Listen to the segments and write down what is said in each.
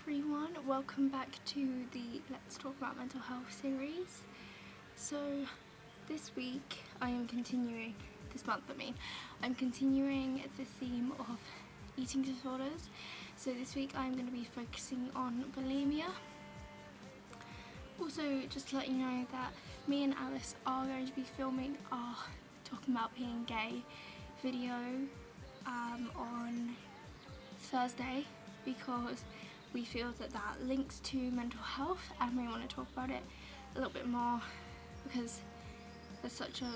everyone, welcome back to the Let's Talk About Mental Health series. So this week I'm continuing the theme of eating disorders. So this week I'm going to be focusing on bulimia. Also, just to let you know that me and Alice are going to be filming our Talking About Being Gay video on Thursday, because we feel that links to mental health and we want to talk about it a little bit more because there's such a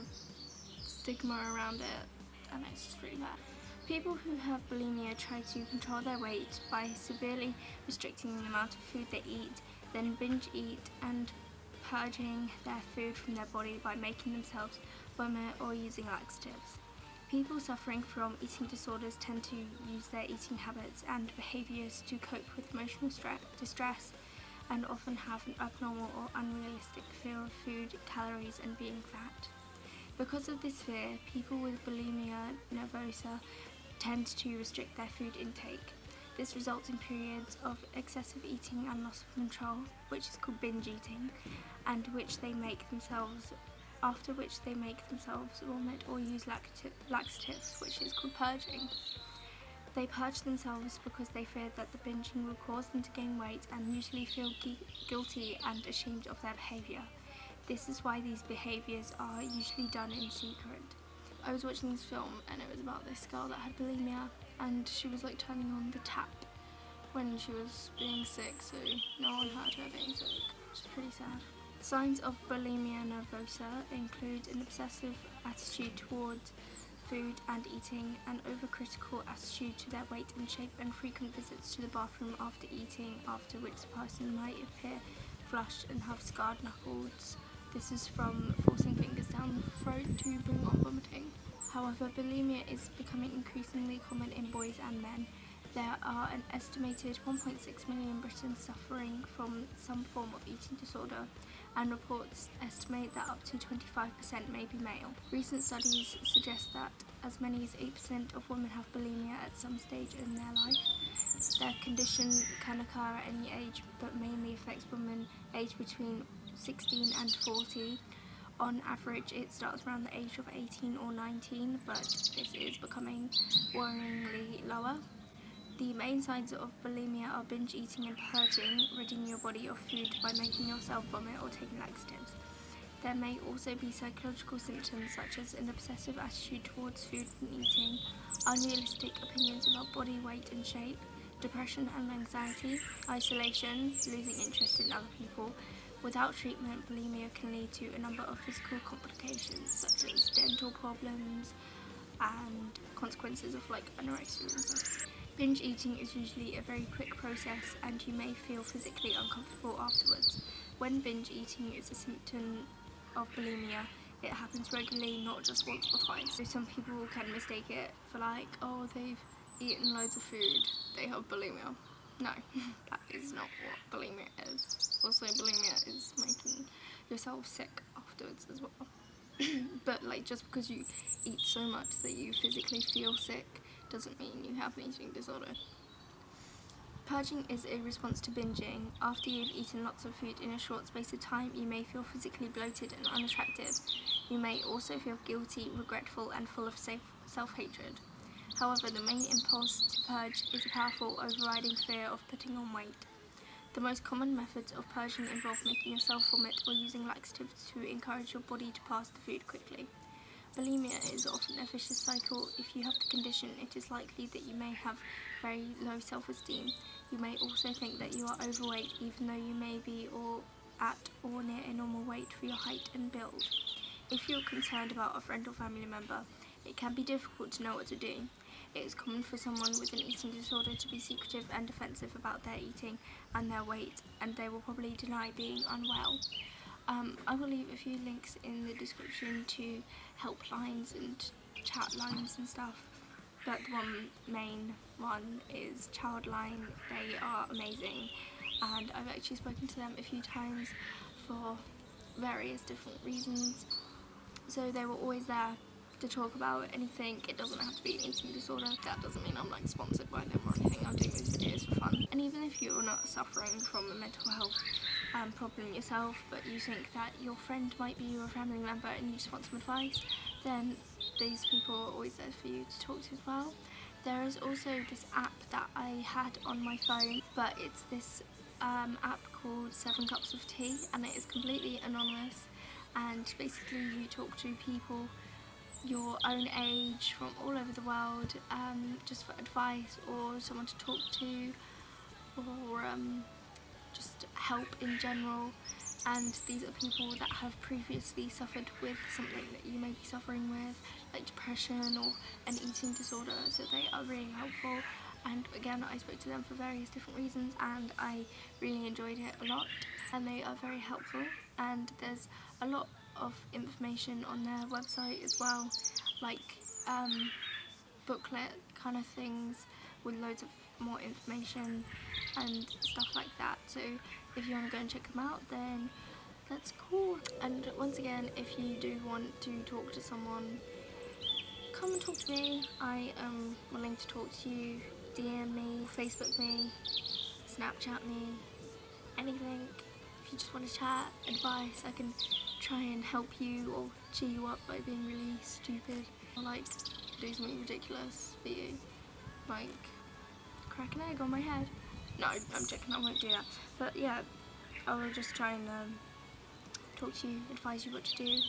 stigma around it and it's just really bad. People who have bulimia try to control their weight by severely restricting the amount of food they eat, then binge eat and purging their food from their body by making themselves vomit or using laxatives. People suffering from eating disorders tend to use their eating habits and behaviours to cope with emotional distress and often have an abnormal or unrealistic fear of food, calories and being fat. Because of this fear, people with bulimia nervosa tend to restrict their food intake. This results in periods of excessive eating and loss of control, which is called binge eating, and after which they make themselves vomit or use laxatives, which is called purging. They purge themselves because they fear that the binging will cause them to gain weight and usually feel guilty and ashamed of their behaviour. This is why these behaviours are usually done in secret. I was watching this film and it was about this girl that had bulimia, and she was like turning on the tap when she was being sick, so no one heard her being sick, which is pretty sad. Signs of bulimia nervosa include an obsessive attitude towards food and eating, an overcritical attitude to their weight and shape, and frequent visits to the bathroom after eating, after which the person might appear flushed and have scarred knuckles. This is from forcing fingers down the throat to bring on vomiting. However, bulimia is becoming increasingly common in boys and men. There are an estimated 1.6 million Britons suffering from some form of eating disorder, and reports estimate that up to 25% may be male. Recent studies suggest that as many as 8% of women have bulimia at some stage in their life. Their condition can occur at any age, but mainly affects women aged between 16 and 40. On average, it starts around the age of 18 or 19, but this is becoming worryingly lower. The main signs of bulimia are binge eating and purging, ridding your body of food by making yourself vomit or taking laxatives. There may also be psychological symptoms such as an obsessive attitude towards food and eating, unrealistic opinions about body weight and shape, depression and anxiety, isolation, losing interest in other people. Without treatment, bulimia can lead to a number of physical complications such as dental problems and consequences of anorexia and stuff. Binge eating is usually a very quick process and you may feel physically uncomfortable afterwards. When binge eating is a symptom of bulimia, it happens regularly, not just once or twice. So some people can mistake it for they've eaten loads of food, they have bulimia. No, that is not what bulimia is. Also, bulimia is making yourself sick afterwards as well. But just because you eat so much that you physically feel sick doesn't mean you have an eating disorder. Purging is a response to binging. After you've eaten lots of food in a short space of time, you may feel physically bloated and unattractive. You may also feel guilty, regretful, and full of self-hatred. However, the main impulse to purge is a powerful, overriding fear of putting on weight. The most common methods of purging involve making yourself vomit or using laxatives to encourage your body to pass the food quickly. Bulimia is often a vicious cycle. If you have the condition, it is likely that you may have very low self-esteem. You may also think that you are overweight, even though you may be at or near a normal weight for your height and build. If you're concerned about a friend or family member, it can be difficult to know what to do. It is common for someone with an eating disorder to be secretive and defensive about their eating and their weight, and they will probably deny being unwell. I will leave a few links in the description to helplines and chat lines and stuff, but the main one is Childline. They are amazing, and I've actually spoken to them a few times for various different reasons, so they were always there to talk about anything. It doesn't have to be an eating disorder. That doesn't mean I'm sponsored by them or anything. I'm doing these videos for fun. And even if you're not suffering from a mental health problem yourself, but you think that your friend might be your family member and you just want some advice, then these people are always there for you to talk to as well. There is also this app that I had on my phone, but it's this app called 7 Cups of Tea, and it is completely anonymous, and basically you talk to people your own age from all over the world, just for advice or someone to talk to, or just help in general. And these are people that have previously suffered with something that you may be suffering with, like depression or an eating disorder, so they are really helpful. And again, I spoke to them for various different reasons and I really enjoyed it a lot, and they are very helpful. And there's a lot of information on their website as well, like booklet kind of things with loads of more information and stuff like that. So if you want to go and check them out, then that's cool. And once again, if you do want to talk to someone, come and talk to me. I am willing to talk to you. DM me, Facebook me, Snapchat me, anything. If you just want to chat, advice, I can try and help you or cheer you up by being really stupid, or like do something ridiculous for you, like crack an egg on my head. No, I'm joking, I won't do that. But yeah, I will just try and talk to you, advise you what to do.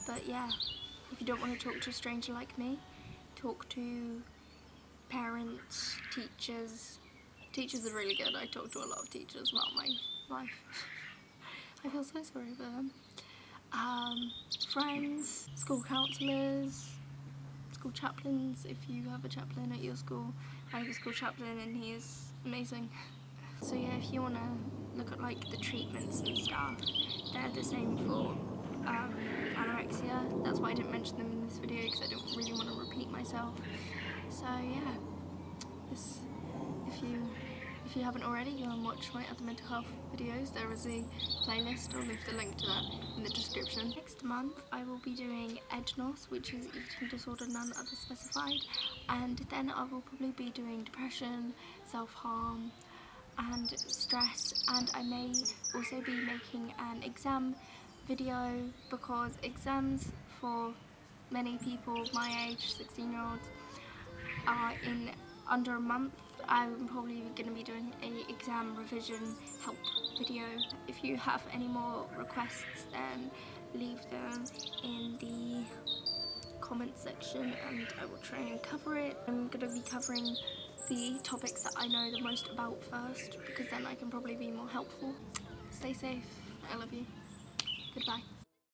But yeah, if you don't want to talk to a stranger like me, talk to parents, teachers. Teachers are really good. I talk to a lot of teachers about my life. I feel so sorry for them. Friends, school counsellors, school chaplains, if you have a chaplain at your school. I have a school chaplain and he is amazing. So yeah, if you want to look at like the treatments and stuff, they're the same for anorexia. That's why I didn't mention them in this video, because I don't really want to repeat myself. So yeah, if you haven't already, go and watch my other mental health videos. There is a playlist, I'll leave the link to that in the description. Next month I will be doing EDNOS, which is eating disorder none other specified, and then I will probably be doing depression, self-harm and stress, and I may also be making an exam video, because exams for many people my age, 16-year-olds, are in under a month. I'm probably going to be doing a exam revision help video. If you have any more requests, then leave them in the comments section and I will try and cover it. I'm going to be covering the topics that I know the most about first, because then I can probably be more helpful. Stay safe. I love you. Goodbye.